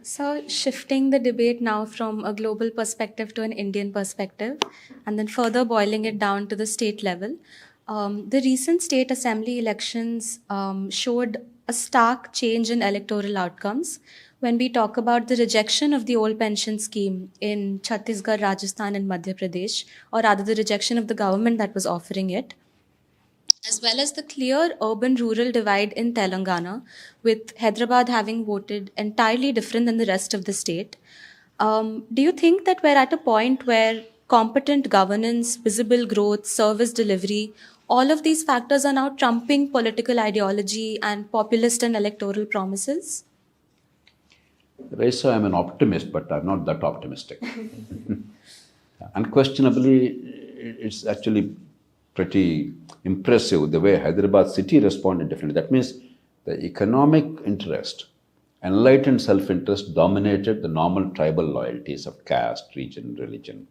So, shifting the debate now from a global perspective to an Indian perspective, and then further boiling it down to the state level, the recent state assembly elections showed a stark change in electoral outcomes. When we talk about the rejection of the old pension scheme in Chhattisgarh, Rajasthan, and Madhya Pradesh, or rather the rejection of the government that was offering it, as well as the clear urban rural divide in Telangana, with Hyderabad having voted entirely different than the rest of the state. Do you think that we're at a point where competent governance, visible growth, service delivery, all of these factors are now trumping political ideology and populist and electoral promises? Raisa, I'm an optimist, but I'm not that optimistic. Unquestionably, it's actually pretty impressive the way Hyderabad city responded differently. That means the economic interest, enlightened self-interest dominated the normal tribal loyalties of caste, region, religion,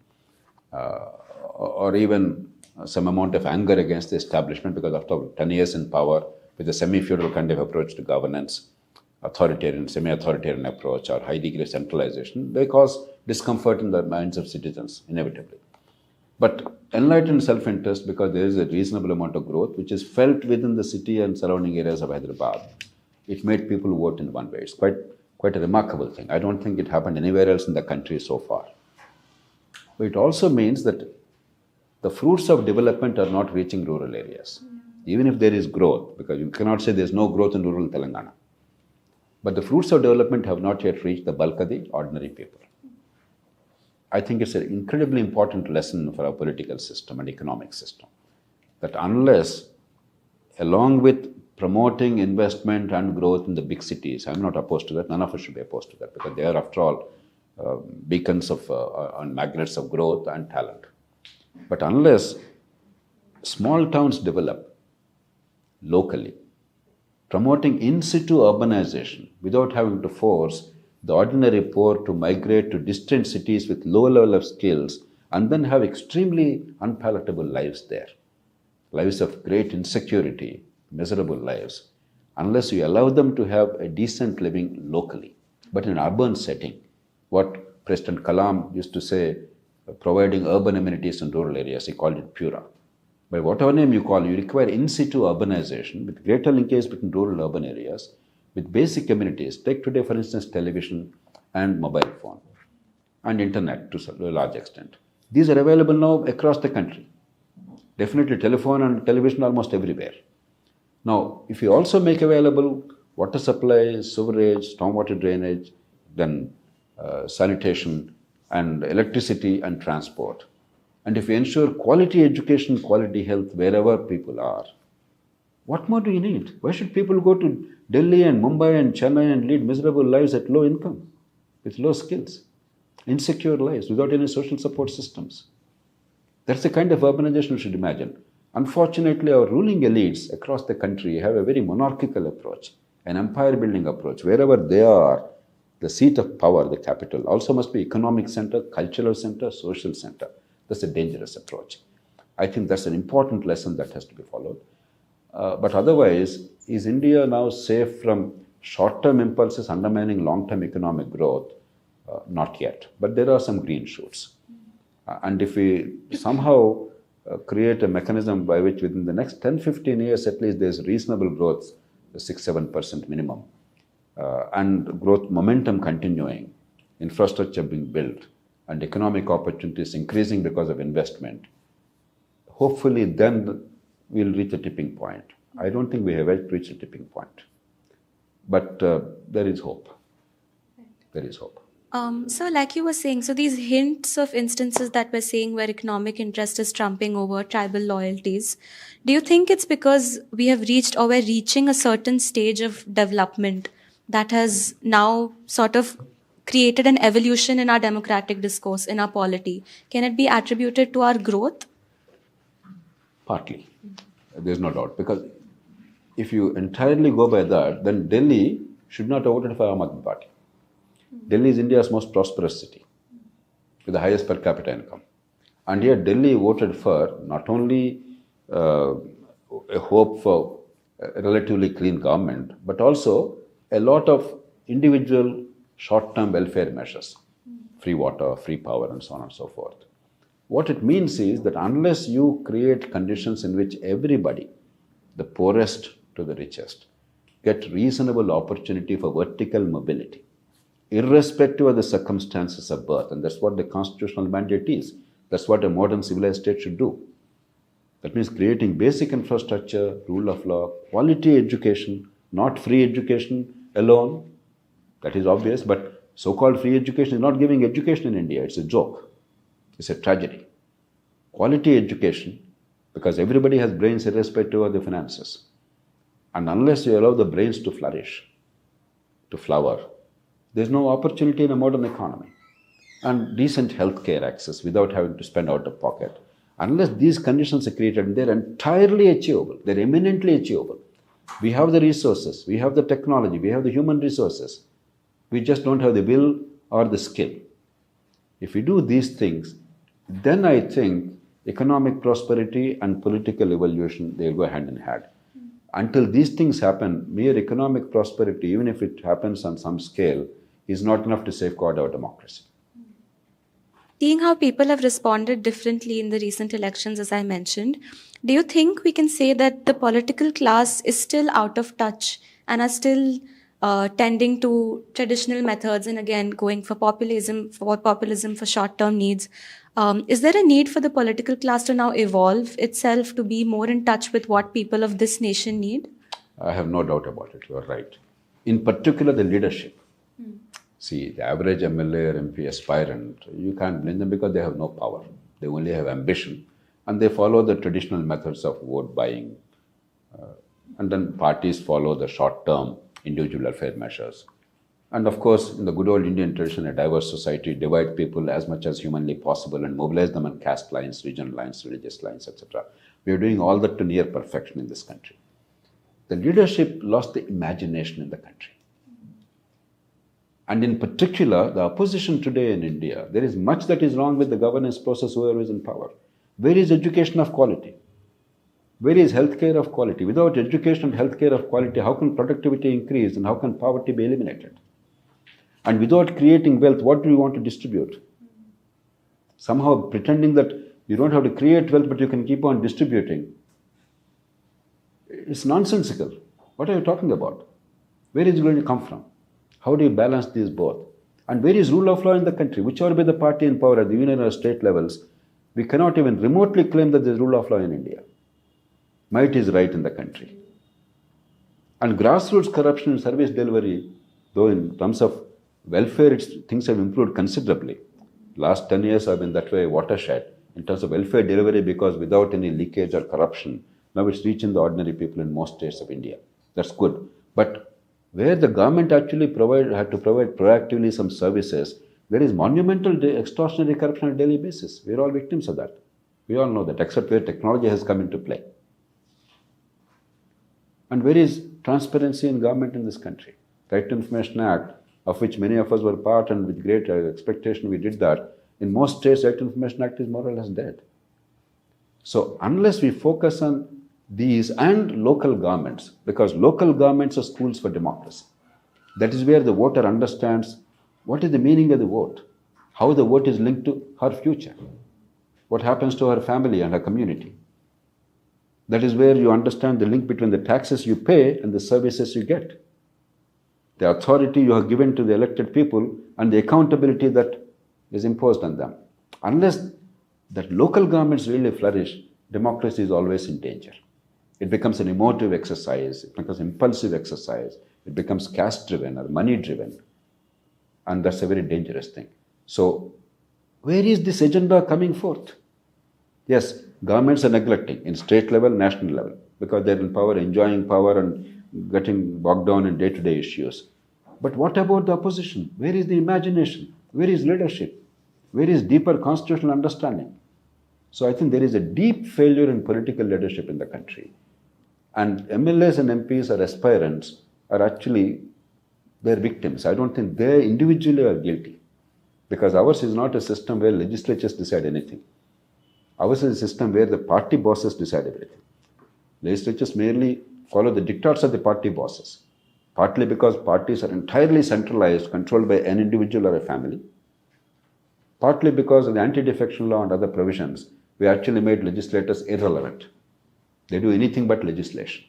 or even some amount of anger against the establishment because after 10 years in power with a semi-feudal kind of approach to governance, authoritarian, semi-authoritarian approach or high degree of centralization, they cause discomfort in the minds of citizens, inevitably. But enlightened self-interest, because there is a reasonable amount of growth which is felt within the city and surrounding areas of Hyderabad, it made people vote in one way. It's quite a remarkable thing. I don't think it happened anywhere else in the country so far. But it also means that the fruits of development are not reaching rural areas. Even if there is growth, because you cannot say there's no growth in rural Telangana. But the fruits of development have not yet reached the bulk of the ordinary people. I think it's an incredibly important lesson for our political system and economic system. That unless, along with promoting investment and growth in the big cities, I'm not opposed to that, none of us should be opposed to that, because they are, after all, beacons of and magnets of growth and talent. But unless small towns develop locally, promoting in situ urbanization without having to force the ordinary poor to migrate to distant cities with low level of skills and then have extremely unpalatable lives there, lives of great insecurity, miserable lives, unless you allow them to have a decent living locally. But in an urban setting, what President Kalam used to say, providing urban amenities in rural areas, he called it Pura. By whatever name you call, you require in situ urbanization with greater linkage between rural urban areas with basic amenities. Take today, for instance, television and mobile phone and internet to a large extent. These are available now across the country. Definitely telephone and television almost everywhere. Now, if you also make available water supply, sewerage, stormwater drainage, then sanitation and electricity and transport, and if you ensure quality education, quality health wherever people are, what more do you need? Why should people go to Delhi and Mumbai and Chennai and lead miserable lives at low income, with low skills, insecure lives, without any social support systems? That's the kind of urbanization we should imagine. Unfortunately, our ruling elites across the country have a very monarchical approach, an empire building approach. Wherever they are, the seat of power, the capital, also must be economic center, cultural center, social center. That's a dangerous approach. I think that's an important lesson that has to be followed. But otherwise, is India now safe from short-term impulses undermining long-term economic growth? Not yet. But there are some green shoots. And if we somehow create a mechanism by which within the next 10-15 years at least there's reasonable growth, 6-7% minimum, and growth momentum continuing, infrastructure being built, and economic opportunities increasing because of investment, hopefully then we'll reach a tipping point. I don't think we have yet reached a tipping point. But there is hope. There is hope. So, like you were saying, so these hints of instances that we're seeing where economic interest is trumping over tribal loyalties, do you think it's because we have reached or we're reaching a certain stage of development that has now sort of created an evolution in our democratic discourse, in our polity? Can it be attributed to our growth? Partly. There's no doubt. Because if you entirely go by that, then Delhi should not have voted for Aam Aadmi Party. Delhi is India's most prosperous city with the highest per capita income. And yet Delhi voted for not only a hope for a relatively clean government, but also a lot of individual short-term welfare measures, free water, free power, and so on and so forth. What it means is that unless you create conditions in which everybody, the poorest to the richest, get reasonable opportunity for vertical mobility, irrespective of the circumstances of birth, and that's what the constitutional mandate is. That's what a modern civilized state should do. That means creating basic infrastructure, rule of law, quality education, not free education alone. That is obvious, but so-called free education is not giving education in India. It's a joke. It's a tragedy. Quality education, because everybody has brains irrespective of the finances. And unless you allow the brains to flourish, to flower, there's no opportunity in a modern economy. And decent healthcare access without having to spend out of pocket. Unless these conditions are created, they're entirely achievable. They're eminently achievable. We have the resources, we have the technology, we have the human resources. We just don't have the will or the skill. If we do these things, then I think economic prosperity and political evolution, they'll go hand in hand. Until these things happen, mere economic prosperity, even if it happens on some scale, is not enough to safeguard our democracy. Seeing how people have responded differently in the recent elections, as I mentioned, do you think we can say that the political class is still out of touch and are still tending to traditional methods and again going for populism for short-term needs? Is there a need for the political class to now evolve itself to be more in touch with what people of this nation need? I have no doubt about it. You are right. In particular, the leadership. See, the average MLA or MP aspirant, you can't blame them because they have no power. They only have ambition. And they follow the traditional methods of vote buying. And then parties follow the short-term individual welfare measures. And of course, in the good old Indian tradition, a diverse society, divide people as much as humanly possible and mobilize them on caste lines, regional lines, religious lines, etc. We are doing all that to near perfection in this country. The leadership lost the imagination in the country. And in particular, the opposition today in India, there is much that is wrong with the governance process, whoever is in power. Where is education of quality? Where is healthcare of quality? Without education and healthcare of quality, how can productivity increase and how can poverty be eliminated? And without creating wealth, what do you want to distribute? Somehow pretending that you don't have to create wealth, but you can keep on distributing. It's nonsensical. What are you talking about? Where is it going to come from? How do you balance these both? And where is rule of law in the country? Whichever be the party in power at the union or state levels, we cannot even remotely claim that there is rule of law in India. Might is right in the country. And grassroots corruption in service delivery, though in terms of welfare, things have improved considerably. Last 10 years have been that way watershed in terms of welfare delivery because without any leakage or corruption, now it's reaching the ordinary people in most states of India. That's good. But where the government actually had to provide proactively some services, there is monumental extortionary corruption on a daily basis. We are all victims of that. We all know that, except where technology has come into play. And where is transparency in government in this country? Right to Information Act, of which many of us were part and with great expectation we did that. In most states, Right to Information Act is more or less dead. So unless we focus on these and local governments, because local governments are schools for democracy. That is where the voter understands what is the meaning of the vote, how the vote is linked to her future, what happens to her family and her community. That is where you understand the link between the taxes you pay and the services you get, the authority you have given to the elected people and the accountability that is imposed on them. Unless that local governments really flourish, democracy is always in danger. It becomes an emotive exercise, it becomes impulsive exercise, it becomes caste-driven or money-driven. And that's a very dangerous thing. So, where is this agenda coming forth? Yes, governments are neglecting in state level, national level, because they're in power, enjoying power and getting bogged down in day-to-day issues. But what about the opposition? Where is the imagination? Where is leadership? Where is deeper constitutional understanding? So I think there is a deep failure in political leadership in the country. And MLAs and MPs or aspirants are actually their victims. I don't think they individually are guilty. Because ours is not a system where legislatures decide anything. Ours is a system where the party bosses decide everything. Legislatures merely follow the diktats of the party bosses. partly because parties are entirely centralized, controlled by an individual or a family, partly because of the anti-defection law and other provisions, we actually made legislators irrelevant. They do anything but legislation.